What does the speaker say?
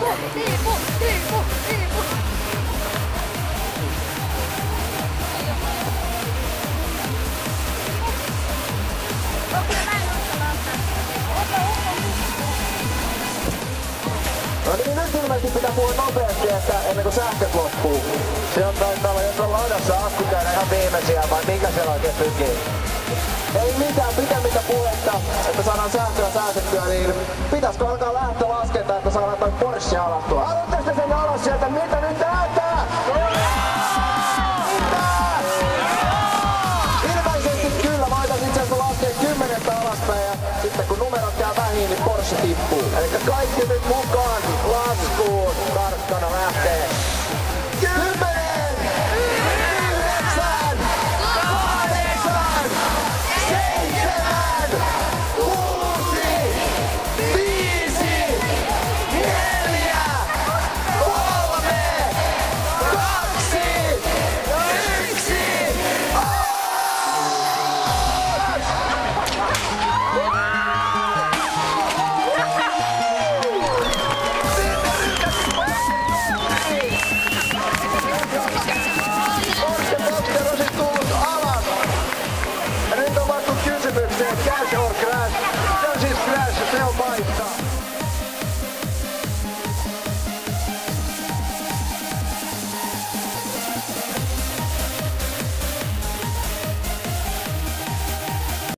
No niin, nyt ilmeisesti pitää puhua nopeasti, että ennen kuin sähköt loppuu. Se on taitaa olla, jos on ladassa akku käydä ihan viimeisiä, vai mikä siellä oikein pykii? Ei mitään pitemmittä puhetta, että saadaan sähköä säästettyä, niin pitäisikö alkaa lähteä laskentaa, että saadaan toi Porsche alastua? Haluatteko te sen alas sieltä? Mitä nyt näyttää? Ilmeisesti kyllä, mä oitais itse asiassa laskea 10 alaspäin ja sitten kun numerot käy vähin, niin Porsche tippuu. Elikkä kaikki nyt mukaan!